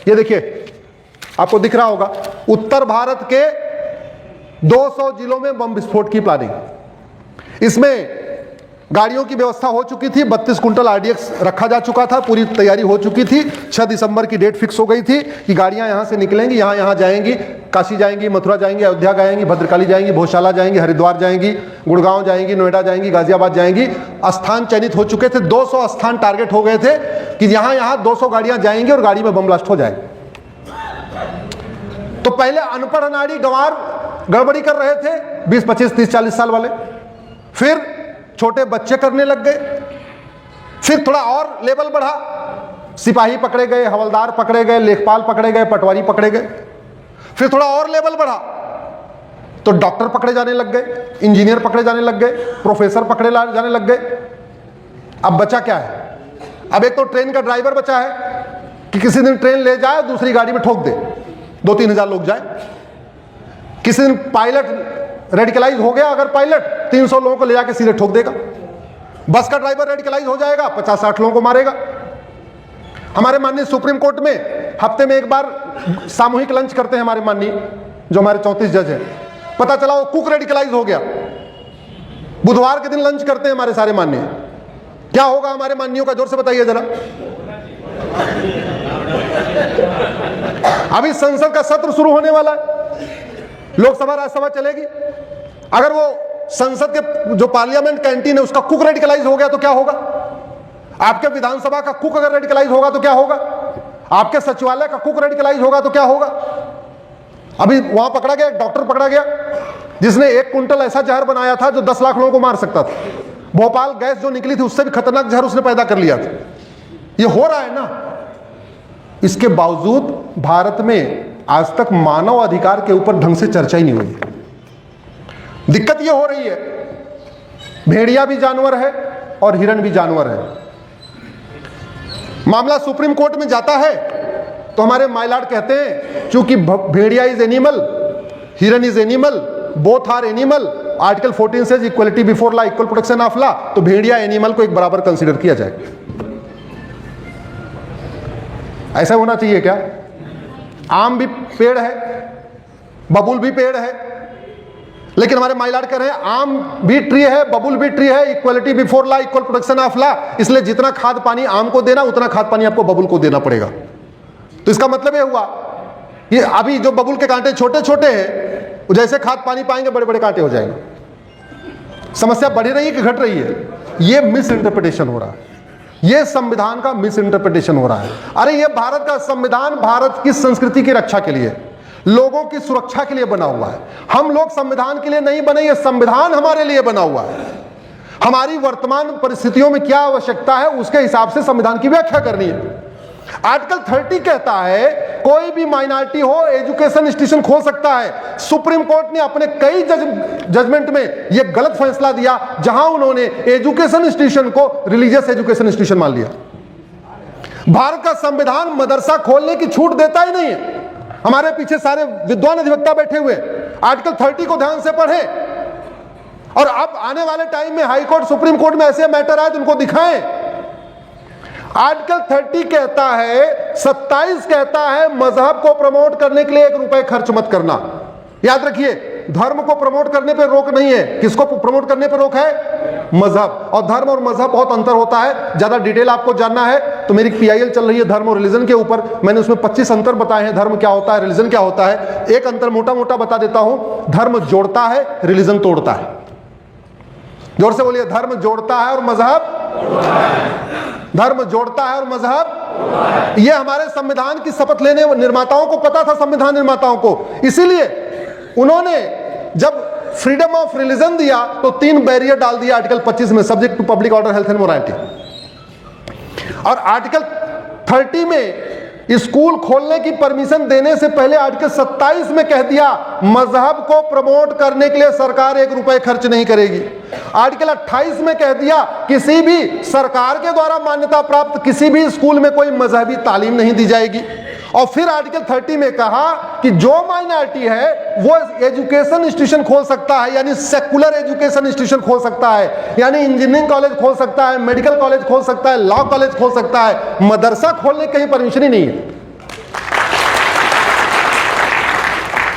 ये देखिए, आपको दिख रहा होगा, उत्तर भारत के 200 जिलों में बम विस्फोट की प्लानिंग। इसमें गाड़ियों की व्यवस्था हो चुकी थी, 32 कुंटल आरडीएक्स रखा जा चुका था, पूरी तैयारी हो चुकी थी। 6 दिसंबर की डेट फिक्स हो गई थी कि गाड़ियां यहां से निकलेंगी, यहां जाएंगी, काशी जाएंगी, मथुरा जाएंगी, अयोध्या जाएंगी, भद्रकाली जाएंगी, भोजशाला जाएंगी, हरिद्वार जाएंगी, गुड़गांव जाएंगी, नोएडा जाएंगी, गाजियाबाद जाएंगी। स्थान चयनित हो चुके थे, 200 स्थान टारगेट हो गए थे कि यहां 200 गाड़ियां जाएंगी और गाड़ी में बम ब्लास्ट हो जाएगा। तो पहले अनपढ़ अनाड़ी गंवार गड़बड़ी कर रहे थे, 20, 25, 30, 40 साल वाले, फिर छोटे बच्चे करने लग गए, फिर थोड़ा और लेवल बढ़ा, सिपाही पकड़े गए, हवलदार पकड़े गए, लेखपाल पकड़े गए, पटवारी पकड़े गए, फिर थोड़ा और लेवल बढ़ा तो डॉक्टर पकड़े जाने लग गए, इंजीनियर पकड़े जाने लग गए, प्रोफेसर पकड़े जाने लग गए। अब बचा क्या है? अब एक तो ट्रेन का ड्राइवर बचा है कि किसी दिन ट्रेन ले जाए, दूसरी गाड़ी में ठोक दे, 2-3 हजार लोग जाए। किसी दिन पायलट रेडिकलाइज हो गया, अगर पायलट 300 लोगों को ले जाकर सीधे ठोक देगा। बस का ड्राइवर रेडिकलाइज हो जाएगा, 50-60 लोगों को मारेगा। हमारे माननीय सुप्रीम कोर्ट में हफ्ते में एक बार सामूहिक लंच करते हैं हमारे माननीय, जो हमारे 34 जज हैं। पता चला वो कुक रेडिकलाइज हो गया। बुधवार के दिन लंच करते हैं हमारे सारे माननीय। क्या होगा हमारे माननीयों का, जोर से बताइए जरा। अभी संसद का सत्र शुरू होने वाला है, लोकसभा राज्यसभा चलेगी। अगर वो संसद के जो पार्लियामेंट कैंटीन है उसका कुक रेडिकलाइज हो गया तो क्या होगा? आपके विधानसभा का कुक अगर रेडिकलाइज होगा तो क्या होगा? आपके सचिवालय का कुक रेडिकलाइज होगा तो क्या होगा? अभी वहां पकड़ा गया, एक डॉक्टर पकड़ा गया जिसने 1 कुंटल ऐसा जहर बनाया था जो 10 लाख लोगों को मार सकता था। भोपाल गैस जो निकली थी उससे भी खतरनाक जहर उसने पैदा कर लिया था। ये हो रहा है ना। इसके बावजूद भारत में आज तक मानव अधिकार के ऊपर ढंग से चर्चा ही नहीं हुई। दिक्कत ये हो रही है, भेड़िया भी जानवर है और हिरण भी जानवर है। मामला सुप्रीम कोर्ट में जाता है तो हमारे माइलॉर्ड कहते हैं चूंकि भेड़िया इज एनिमल, हिरन is animal, both are animal, article 14 से equality before law, equal protection of law, तो भेड़िया एनिमल को एक बराबर कंसीडर किया जाए। ऐसा होना चाहिए क्या? आम भी पेड़ है, बबूल भी पेड़ है, लेकिन हमारे माइलॉर्ड कह रहे हैं आम भी ट्री है, बबूल भी ट्री है, equality before law, equal protection of law, इसलिए जितना खाद पानी आम को देना उतना खाद पानी आपको बबूल को देना पड़ेगा। तो इसका मतलब यह हुआ कि अभी जो बबूल के कांटे छोटे छोटे हैं, जैसे खाद पानी पाएंगे बड़े बड़े कांटे हो जाएंगे। समस्या बढ़ रही है कि घट रही है? ये मिस इंटरप्रिटेशन हो रहा है, ये संविधान का मिस इंटरप्रिटेशन हो रहा है। अरे ये भारत का संविधान भारत की संस्कृति की रक्षा के लिए, लोगों की सुरक्षा के लिए बना हुआ है। हम लोग संविधान के लिए नहीं बने, ये संविधान हमारे लिए बना हुआ है। हमारी वर्तमान परिस्थितियों में क्या आवश्यकता है उसके हिसाब से संविधान की व्याख्या करनी है। आर्टिकल 30 कहता है कोई भी माइनॉरिटी हो एजुकेशन इंस्टीट्यूशन खोल सकता है। सुप्रीम कोर्ट ने अपने कई जजमेंट में यह गलत फैसला दिया जहां उन्होंने एजुकेशन इंस्टीट्यूशन को रिलीजियस एजुकेशन इंस्टीट्यूशन मान लिया। भारत का संविधान मदरसा खोलने की छूट देता ही नहीं है। हमारे पीछे सारे विद्वान अधिवक्ता बैठे हुए, आर्टिकल 30 को ध्यान से पढ़ें और अब आने वाले टाइम में हाई कोर्ट सुप्रीम कोर्ट में ऐसे मैटर आए तो उनको दिखाएं। आर्टिकल 30 कहता है, 27 कहता है मजहब को प्रमोट करने के लिए 1 रुपए खर्च मत करना। याद रखिए, धर्म को प्रमोट करने पे रोक नहीं है। किसको प्रमोट करने पे रोक है? मजहब। और धर्म और मजहब बहुत अंतर होता है। ज्यादा डिटेल आपको जानना है तो मेरी PIL चल रही है धर्म और रिलीजन के ऊपर, मैंने उसमें 25 अंतर बताए हैं। धर्म क्या होता है, रिलीजन क्या होता है। एक अंतर मोटा मोटा बता देता हूं, धर्म जोड़ता है, रिलीजन तोड़ता है। जोर से बोलिए, धर्म जोड़ता है और मजहब, धर्म जोड़ता है और मजहब। ये हमारे संविधान की शपथ लेने निर्माताओं को पता था, संविधान निर्माताओं को। इसीलिए उन्होंने जब फ्रीडम ऑफ रिलीजन दिया तो 3 बैरियर डाल दिया आर्टिकल 25 में, subject to public order, health and morality. और आर्टिकल 30 में स्कूल खोलने की परमिशन देने से पहले आर्टिकल 27 में कह दिया मजहब को प्रमोट करने के लिए सरकार 1 रुपए खर्च नहीं करेगी। आर्टिकल 28 में कह दिया किसी भी सरकार के द्वारा मान्यता प्राप्त किसी भी स्कूल में कोई मजहबी तालीम नहीं दी जाएगी। और फिर आर्टिकल 30 में कहा कि जो माइनॉरिटी है वो एजुकेशन इंस्टीट्यूशन खोल सकता है, यानी सेकुलर एजुकेशन इंस्टीट्यूशन खोल सकता है, यानी इंजीनियरिंग कॉलेज खोल सकता है, मेडिकल कॉलेज खोल सकता है, लॉ कॉलेज खोल सकता है। मदरसा खोलने की कहीं परमिशन ही नहीं है।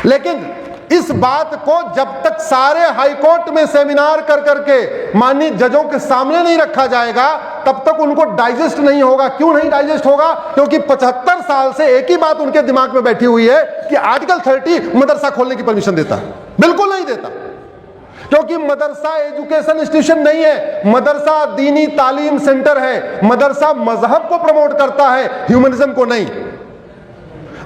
लेकिन इस बात को जब तक सारे हाईकोर्ट में सेमिनार कर करके माननीय जजों के सामने नहीं रखा जाएगा तब तक उनको डाइजेस्ट नहीं होगा। क्यों नहीं डाइजेस्ट होगा? क्योंकि 75 साल से एक ही बात उनके दिमाग में बैठी हुई है कि आर्टिकल 30 मदरसा खोलने की परमिशन देता है। बिल्कुल नहीं देता, क्योंकि मदरसा एजुकेशन इंस्टीट्यूशन नहीं है, मदरसा दीनी तालीम सेंटर है। मदरसा मजहब को प्रमोट करता है, ह्यूमनिज्म को नहीं।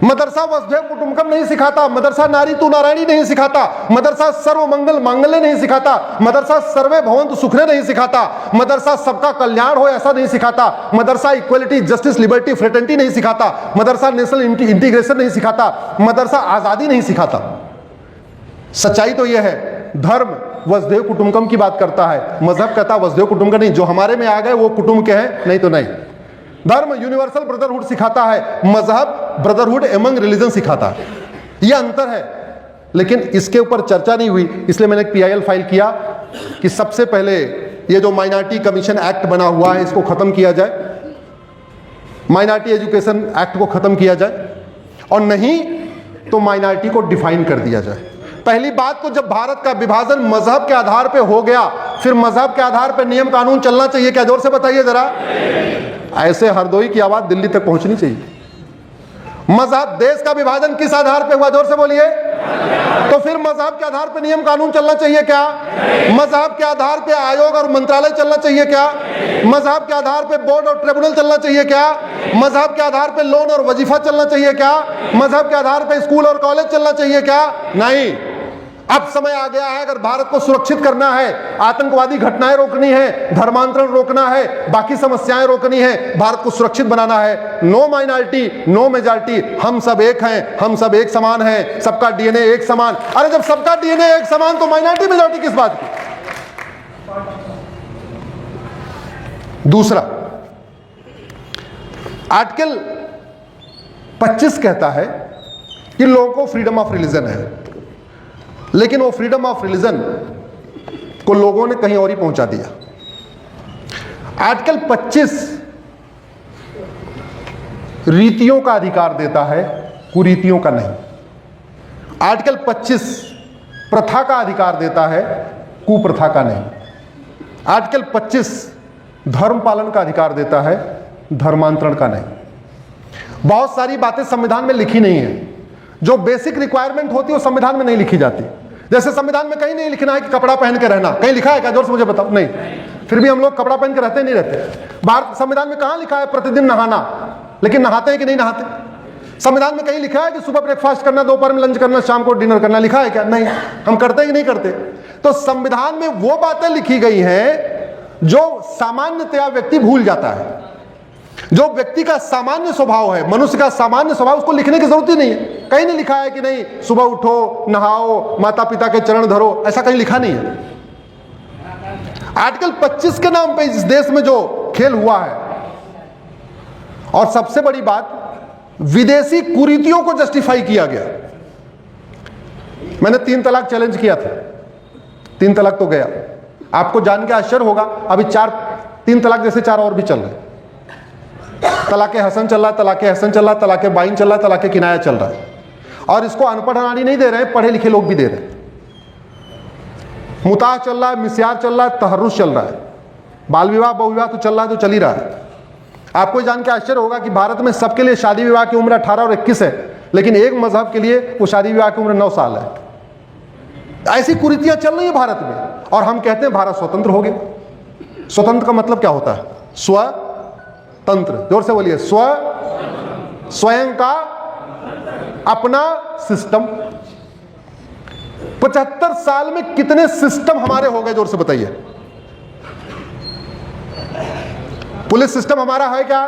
मदरसा वसुधैव कुटुंबकम नहीं सिखाता, मदरसा नारी तू नारायणी नहीं सिखाता, मदरसा सर्व मंगल मांगल्य नहीं सिखाता, मदरसा सर्वे भवन्तु सुखने नहीं सिखाता, मदरसा सबका कल्याण हो ऐसा नहीं सिखाता, मदरसा इक्वलिटी जस्टिस लिबर्टी फ्रेटर्निटी नहीं सिखाता, मदरसा नेशनल इंटीग्रेशन नहीं सिखाता, मदरसा आजादी नहीं सिखाता। सच्चाई तो यह है, धर्म वसुधैव कुटुंबकम की बात करता है, मजहब कहता वसुधैव कुटुंबकम नहीं। जो हमारे में आ गए वो कुटुंब के हैं, नहीं तो नहीं। धर्म यूनिवर्सल ब्रदरहुड सिखाता है, मजहब ब्रदरहुड एमंग रिलीजन सिखाता है। यह अंतर है, लेकिन इसके ऊपर चर्चा नहीं हुई, इसलिए मैंने एक PIL फाइल किया कि सबसे पहले ये जो माइनॉरिटी कमीशन एक्ट बना हुआ है इसको खत्म किया जाए, माइनॉरिटी एजुकेशन एक्ट को खत्म किया जाए, और नहीं तो माइनॉरिटी को डिफाइन कर दिया जाए। पहली बात तो जब भारत का विभाजन मजहब के आधार पे हो गया, फिर मजहब के आधार पे नियम कानून चलना चाहिए क्या? जोर से बताइए जरा। ऐसे हरदोई की आवाज दिल्ली तक पहुंचनी चाहिए। मजहब, देश का विभाजन किस आधार पे हुआ? जोर से बोलिए। तो फिर मजहब के आधार पे नियम कानून चलना चाहिए क्या? मजहब के आधार पे आयोग और मंत्रालय चलना चाहिए क्या? मजहब के आधार पे बोर्ड और ट्रिब्यूनल चलना चाहिए क्या? मजहब के आधार पे लोन और वजीफा चलना चाहिए क्या? मजहब के आधार पे स्कूल और कॉलेज चलना चाहिए क्या? नहीं। अब समय आ गया है, अगर भारत को सुरक्षित करना है, आतंकवादी घटनाएं रोकनी है, धर्मांतरण रोकना है, बाकी समस्याएं रोकनी है, भारत को सुरक्षित बनाना है, नो माइनॉरिटी नो मेजॉरिटी, हम सब एक हैं, हम सब एक समान हैं, सबका DNA एक समान। अरे जब सबका DNA एक समान तो माइनॉरिटी मेजॉरिटी किस बात की? दूसरा, आर्टिकल 25 कहता है कि लोगों को फ्रीडम ऑफ रिलीजन है, लेकिन वो फ्रीडम ऑफ रिलीजन को लोगों ने कहीं और ही पहुंचा दिया। आर्टिकल 25 रीतियों का अधिकार देता है, कुरीतियों का नहीं। आर्टिकल 25 प्रथा का अधिकार देता है, कुप्रथा का नहीं। आर्टिकल 25 धर्म पालन का अधिकार देता है, धर्मांतरण का नहीं। बहुत सारी बातें संविधान में लिखी नहीं है, जो बेसिक रिक्वायरमेंट होती है वो संविधान में नहीं लिखी जाती। जैसे संविधान में कहीं नहीं लिखना है कि कपड़ा पहन के रहना, कहीं लिखा है क्या? जोर से मुझे बताओ। नहीं। फिर भी हम लोग कपड़ा पहन के रहते नहीं रहते? भारत संविधान में कहां लिखा है प्रतिदिन नहाना? लेकिन नहाते हैं कि नहीं नहाते? संविधान में कहीं लिखा है कि सुबह ब्रेकफास्ट करना, दोपहर में लंच करना, शाम को डिनर करना? लिखा है क्या? नहीं। हम करते हैं कि नहीं करते? तो संविधान में वो बातें लिखी गई हैं जो सामान्यतया व्यक्ति भूल जाता है। जो व्यक्ति का सामान्य स्वभाव है, मनुष्य का सामान्य स्वभाव, उसको लिखने की जरूरत ही नहीं है। कहीं नहीं लिखा है कि नहीं सुबह उठो, नहाओ, माता पिता के चरण धरो, ऐसा कहीं लिखा नहीं है। आर्टिकल 25 के नाम पे इस देश में जो खेल हुआ है, और सबसे बड़ी बात, विदेशी कुरीतियों को जस्टिफाई किया गया। मैंने 3 तलाक चैलेंज किया था, 3 तलाक तो गया। आपको जान के आश्चर्य होगा, अभी 3 तलाक जैसे 4 और भी चल रहे। तलाके हसन चल रहा है, तलाके हसन चल रहा है, तलाके बाइन चल रहा है, तलाके किनाया चल रहा है। और इसको अनपढ़ अनाड़ी नहीं दे रहे हैं, पढ़े लिखे लोग भी दे रहे हैं। मुताह चल रहा है, मिस्यार चल रहा है, तहर्रुस चल रहा है, बाल विवाह बहुविवाह तो चल रहा है, जो चल ही रहा है। आपको जान के आश्चर्य होगा कि भारत में सबके लिए शादी विवाह की उम्र 18 और 21 है, लेकिन एक मजहब के लिए वो शादी विवाह की उम्र 9 साल है। ऐसी कुरीतियां चल रही है भारत में, और हम कहते हैं भारत स्वतंत्र हो गया। स्वतंत्र का मतलब क्या होता है? स्वतंत्र। जोर से बोलिए। स्वयं का अपना सिस्टम। 75 साल में कितने सिस्टम हमारे हो गए? जोर से बताइए। पुलिस सिस्टम हमारा है क्या?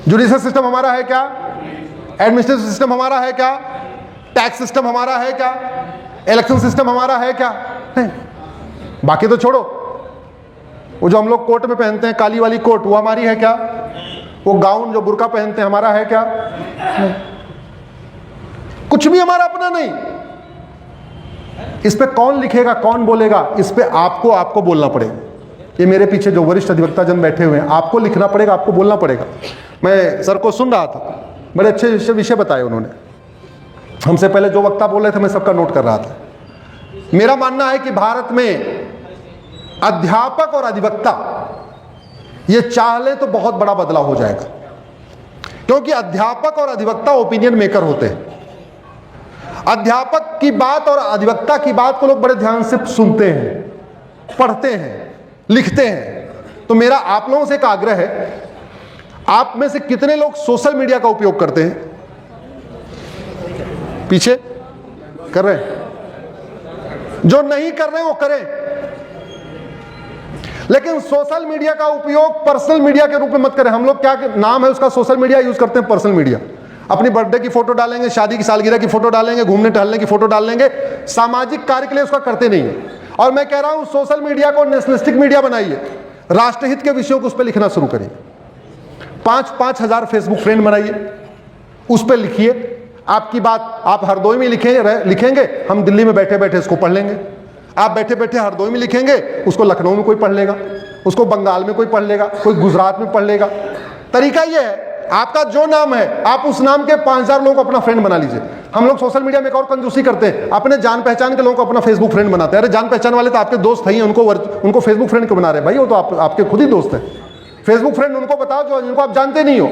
जुडिशियल सिस्टम हमारा है क्या? एडमिनिस्ट्रेटिव सिस्टम हमारा है क्या? टैक्स सिस्टम हमारा है क्या? इलेक्शन सिस्टम हमारा है क्या? नहीं। बाकी तो छोड़ो, वो जो हम लोग कोट में पहनते हैं, काली वाली कोट, वो हमारी है क्या? वो गाउन जो बुर्का पहनते हैं हमारा है क्या? नहीं। कुछ भी हमारा अपना नहीं। इस पे कौन लिखेगा, कौन बोलेगा? इस पे आपको बोलना पड़ेगा। ये मेरे पीछे जो वरिष्ठ अधिवक्ता जन बैठे हुए हैं, आपको लिखना पड़ेगा, आपको बोलना पड़ेगा। मैं सर को सुन रहा था, बड़े अच्छे विषय बताए उन्होंने। हमसे पहले जो वक्ता बोल रहे थे मैं सबका नोट कर रहा था। मेरा मानना है कि भारत में अध्यापक और अधिवक्ता ये चाह ले तो बहुत बड़ा बदलाव हो जाएगा, क्योंकि अध्यापक और अधिवक्ता ओपिनियन मेकर होते हैं। अध्यापक की बात और अधिवक्ता की बात को लोग बड़े ध्यान से सुनते हैं, पढ़ते हैं, लिखते हैं। तो मेरा आप लोगों से एक आग्रह है, आप में से कितने लोग सोशल मीडिया का उपयोग करते हैं? पीछे कर रहे हैं, जो नहीं कर रहे हैं वो करें, लेकिन सोशल मीडिया का उपयोग पर्सनल मीडिया के रूप में मत करें। हम लोग क्या नाम है उसका, सोशल मीडिया यूज करते हैं, पर्सनल मीडिया। अपनी बर्थडे की फोटो डालेंगे, शादी की सालगिरह की फोटो डालेंगे, घूमने टहलने की फोटो डाल लेंगे, सामाजिक कार्य के लिए उसका करते नहीं है। और मैं कह रहा हूं सोशल मीडिया को नेशनलिस्टिक मीडिया बनाइए, राष्ट्रहित के विषयों को उस पर लिखना शुरू करिए। 5-5 हजार फेसबुक फ्रेंड बनाइए, उस पर लिखिए। आपकी बात आप हरदोई में लिखेंगे, हम दिल्ली में बैठे बैठे इसको पढ़ लेंगे। आप बैठे बैठे हरदोई में लिखेंगे, उसको लखनऊ में कोई पढ़ लेगा, उसको बंगाल में कोई पढ़ लेगा, कोई गुजरात में पढ़ लेगा। तरीका यह है, आपका जो नाम है आप उस नाम के 5000 लोगों को अपना फ्रेंड बना लीजिए। हम लोग सोशल मीडिया में एक और कंजूसी करते हैं, अपने जान पहचान के लोगों को अपना फेसबुक फ्रेंड बनाते हैं। अरे जान पहचान वाले तो आपके दोस्त ही हैं, उनको फेसबुक फ्रेंड क्यों बना रहे हैं भाई? वो तो आपके खुद ही दोस्त हैं। फेसबुक फ्रेंड उनको बताओ जो जिनको आप जानते नहीं हो।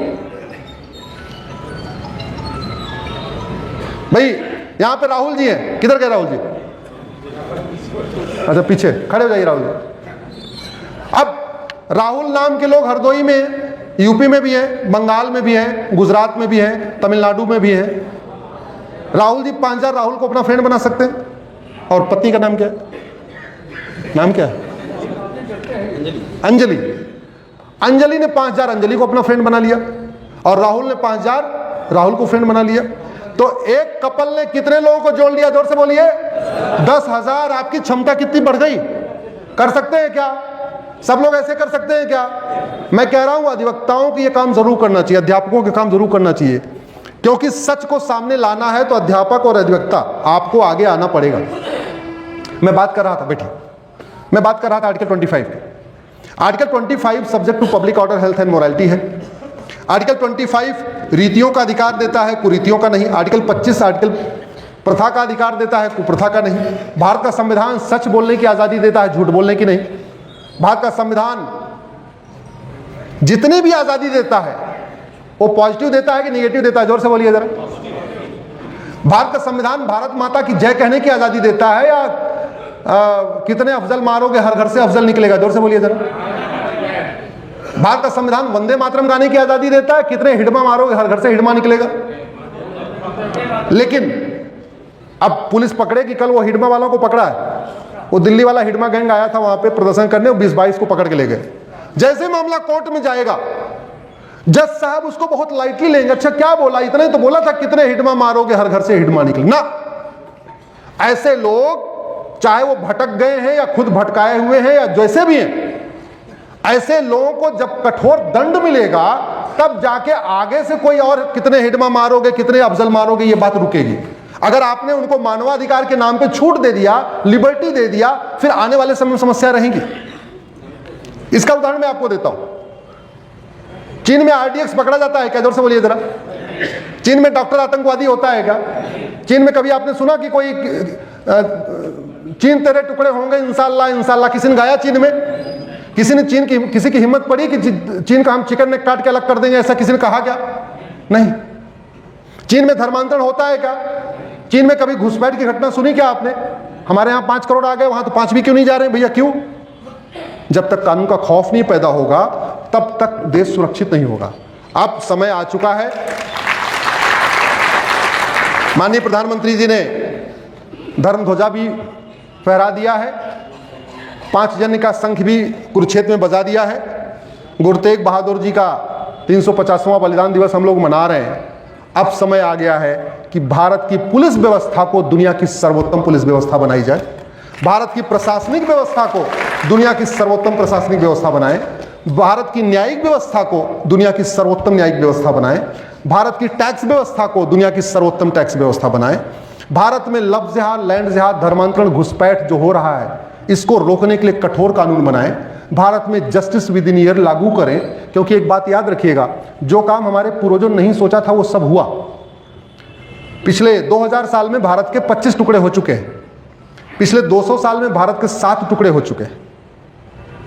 भाई यहां पे राहुल जी हैं, किधर गए राहुल जी? अच्छा पीछे खड़े हो जाइए राहुल जी। अब राहुल नाम के लोग हरदोई में, यूपी में भी हैं, बंगाल में भी हैं, गुजरात में भी हैं, तमिलनाडु में भी हैं। राहुल जी 5000 राहुल को अपना फ्रेंड बना सकते हैं। और पत्नी का नाम क्या है? नाम क्या है? अंजलि। अंजलि ने 5000 अंजलि को अपना फ्रेंड बना लिया, और राहुल ने 5000 राहुल को फ्रेंड बना लिया। तो एक कपल ने कितने लोगों को जोड़ लिया? जोर से बोलिए। 10,000। आपकी क्षमता कितनी बढ़ गई? कर सकते हैं क्या? सब लोग ऐसे कर सकते हैं क्या? मैं कह रहा हूं अधिवक्ताओं की ये काम जरूर करना चाहिए, अध्यापकों के काम जरूर करना चाहिए, क्योंकि सच को सामने लाना है तो अध्यापक और अधिवक्ता आपको आगे आना पड़ेगा। मैं बात कर रहा था, बैठिए, मैं बात कर रहा था आर्टिकल 25 की। Article 25 subject to public order, health and morality है। आर्टिकल 25 रीतियों का अधिकार देता है, कुरीतियों का नहीं। आर्टिकल 25 आर्टिकल प्रथा का अधिकार देता है, कुप्रथा का नहीं। भारत का संविधान सच बोलने की आजादी देता है, झूठ बोलने की नहीं। भारत का संविधान जितनी भी आजादी देता है वो पॉजिटिव देता है कि नेगेटिव देता है? जोर से बोलिए जरा। भारत का संविधान भारत माता की जय कहने की आजादी देता है, या कितने अफजल मारोगे हर घर से अफजल निकलेगा? जोर से बोलिए जरा। भारत का संविधान वंदे मातरम गाने की आजादी देता है, कितने हिडमा मारोगे हर घर से हिडमा निकलेगा? लेकिन अब पुलिस पकड़ेगी, कल वो हिडमा वालों को पकड़ा है, वो दिल्ली वाला हिडमा गैंग आया था वहां पे प्रदर्शन करने, 20-22 को पकड़ के ले गए। जैसे मामला कोर्ट में जाएगा, जज साहब उसको बहुत लाइटली लेंगे। अच्छा क्या बोला? इतना ही तो बोला था, कितने हिडमा मारोगे हर घर से हिडमा निकले ना। ऐसे लोग चाहे वो भटक गए हैं या खुद भटकाए हुए हैं या जैसे भी हैं, ऐसे लोगों को जब कठोर दंड मिलेगा तब जाके आगे से कोई और कितने हिडमा मारोगे, कितने अफजल मारोगे, ये बात रुकेगी। अगर आपने उनको मानवाधिकार के नाम पे छूट दे दिया, लिबर्टी दे दिया, फिर आने वाले समय में समस्या रहेंगी। इसका उदाहरण मैं आपको देता हूं। चीन में आरडीएक्स पकड़ा जाता है क्या? जोर से बोलिए जरा। चीन में डॉक्टर आतंकवादी होता है क्या? चीन में कभी आपने सुना कि कोई चीन तेरे टुकड़े होंगे इंशाल्लाह इंशाल्लाह किसी ने गाया? चीन में किसी ने किसी की हिम्मत पड़ी कि चीन का हम चिकन ने काट के अलग कर देंगे? ऐसा किसी ने कहा क्या? नहीं। चीन में धर्मांतरण होता है क्या? चीन में कभी घुसपैठ की घटना सुनी क्या आपने? हमारे यहाँ 5 करोड़ आ गए, वहां तो 5 भी क्यों नहीं जा रहे भैया? क्यों? जब तक कानून का खौफ नहीं पैदा होगा तब तक देश सुरक्षित नहीं होगा। अब समय आ चुका है, माननीय प्रधानमंत्री जी ने धर्म ध्वजा भी फहरा दिया है, 5 जन का शंख भी कुरुक्षेत्र में बजा दिया है। गुरु तेग बहादुर जी का 350वां बलिदान दिवस हम लोग मना रहे हैं। अब समय आ गया है कि भारत की पुलिस व्यवस्था को दुनिया की सर्वोत्तम पुलिस व्यवस्था बनाई जाए, भारत की प्रशासनिक व्यवस्था को दुनिया की सर्वोत्तम प्रशासनिक व्यवस्था बनाएं, भारत की न्यायिक व्यवस्था को दुनिया की सर्वोत्तम न्यायिक व्यवस्था बनाएं, भारत की टैक्स व्यवस्था को दुनिया की सर्वोत्तम टैक्स व्यवस्था बनाएं, भारत में लव जिहाद, लैंड जिहाद, धर्मांतरण, घुसपैठ जो हो रहा है इसको रोकने के लिए कठोर कानून बनाएं, भारत में जस्टिस विद इन ईयर लागू करें। क्योंकि एक बात याद रखिएगा, जो काम हमारे पूर्वजों ने नहीं सोचा था वो सब हुआ। पिछले 2000 साल में भारत के 25 टुकड़े हो चुके हैं, पिछले 200 साल में भारत के 7 टुकड़े हो चुके हैं।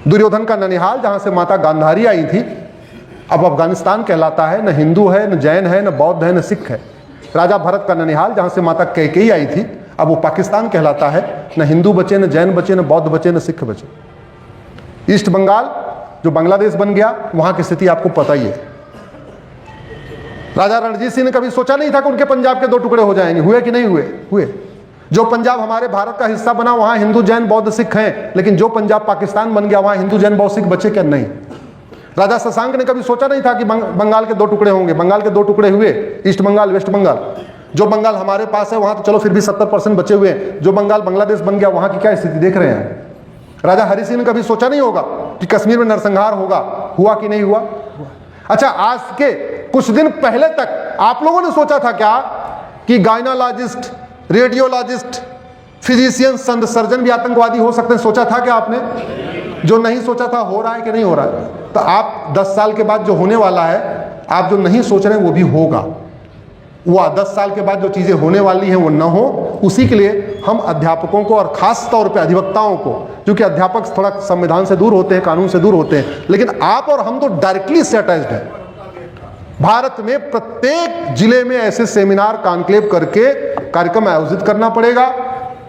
दुर्योधन का ननिहाल जहां से माता गांधारी आई थी, अब अफगानिस्तान कहलाता है, न हिंदू है, न जैन है, न बौद्ध है, न सिख है। राजा भरत का ननिहाल जहां से माता कैकेयी आई थी, अब वो पाकिस्तान कहलाता है, न हिंदू बचे, न जैन बचे, न बौद्ध बचे, न सिख बचे। ईस्ट बंगाल जो बांग्लादेश बन गया, वहां की स्थिति आपको पता ही है। राजा रणजीत सिंह ने कभी सोचा नहीं था कि उनके पंजाब के 2 टुकड़े हो जाएंगे, हुए कि नहीं हुए? हुए। जो पंजाब हमारे भारत का हिस्सा बना, वहां हिंदू जैन बौद्ध सिख हैं, लेकिन जो पंजाब पाकिस्तान बन गया, वहां हिंदू जैन बौद्ध सिख बचे क्या? नहीं। राजा शशांक ने कभी सोचा नहीं था कि बंगाल के 2 टुकड़े होंगे, बंगाल के 2 टुकड़े हुए, ईस्ट बंगाल, वेस्ट बंगाल। जो बंगाल हमारे पास है वहां तो चलो फिर भी 70% बचे हुए हैं, जो बंगाल बांग्लादेश बन गया, वहां की क्या स्थिति देख रहे हैं। राजा हरि सिंह ने कभी सोचा नहीं होगा कि कश्मीर में नरसंहार होगा, हुआ कि नहीं हुआ? अच्छा, आज के कुछ दिन पहले तक आप लोगों ने सोचा था क्या कि गायनोलॉजिस्ट, रेडियोलॉजिस्ट, फिजिशियन, संत सर्जन भी आतंकवादी हो सकते हैं? सोचा था क्या आपने? जो नहीं सोचा था हो रहा है कि नहीं हो रहा है? तो आप 10 साल के बाद जो होने वाला है, आप जो नहीं सोच रहे हैं वो भी होगा। वो 10 साल के बाद जो चीजें होने वाली हैं वो न हो, उसी के लिए हम अध्यापकों को और खास तौर पे अधिवक्ताओं को, क्योंकि अध्यापक थोड़ा संविधान से दूर होते हैं, कानून से दूर होते हैं, लेकिन आप और हम तो डायरेक्टली इससे अटैच्ड हैं। भारत में प्रत्येक जिले में ऐसे सेमिनार, कॉन्क्लेव करके कार्यक्रम आयोजित करना पड़ेगा,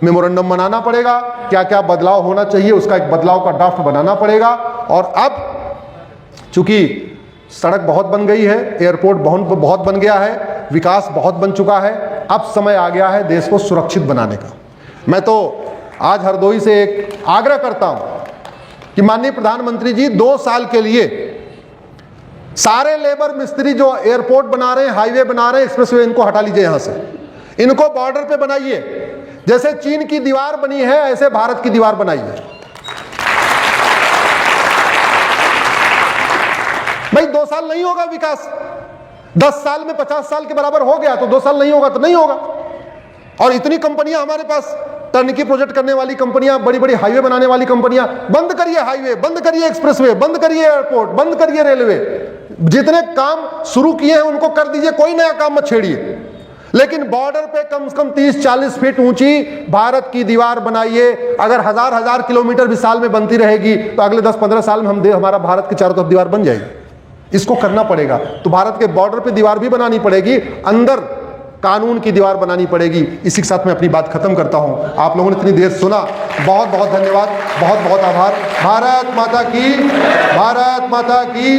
मेमोरेंडम बनाना पड़ेगा, क्या क्या बदलाव होना चाहिए उसका एक बदलाव का ड्राफ्ट बनाना पड़ेगा। और अब चूंकि सड़क बहुत बन गई है, एयरपोर्ट बहुत बन गया है, विकास बहुत बन चुका है, अब समय आ गया है देश को सुरक्षित बनाने का। मैं तो आज हरदोई से एक आग्रह करता हूं कि माननीय प्रधानमंत्री जी 2 साल के लिए सारे लेबर मिस्त्री जो एयरपोर्ट बना रहे हैं, हाईवे बना रहे हैं, एक्सप्रेसवे, इनको हटा लीजिए यहां से, इनको बॉर्डर पे बनाइए। जैसे चीन की दीवार बनी है ऐसे भारत की दीवार बनाइए। भाई 2 साल नहीं होगा विकास, 10 साल में 50 साल के बराबर हो गया, तो 2 साल नहीं होगा तो नहीं होगा। और इतनी कंपनियां हमारे पास, टर्नकी प्रोजेक्ट करने वाली कंपनियां, बड़ी बड़ी हाईवे बनाने वाली कंपनियां, बंद करिए हाईवे, बंद करिए एक्सप्रेसवे, बंद करिए एयरपोर्ट, बंद करिए रेलवे। जितने काम शुरू किए हैं उनको कर दीजिए, कोई नया काम मत छेड़िए। लेकिन बॉर्डर पे कम से कम 30-40 फीट ऊंची भारत की दीवार बनाइए। अगर हजार किलोमीटर भी साल में बनती रहेगी तो अगले 10-15 साल में हमारा भारत के चारों तरफ दीवार बन जाएगी। इसको करना पड़ेगा। तो भारत के बॉर्डर पे दीवार भी बनानी पड़ेगी, अंदर कानून की दीवार बनानी पड़ेगी। इसी के साथ मैं अपनी बात खत्म करता हूं। आप लोगों ने इतनी देर सुना, बहुत बहुत धन्यवाद, बहुत बहुत आभार। भारत माता की, भारत माता की।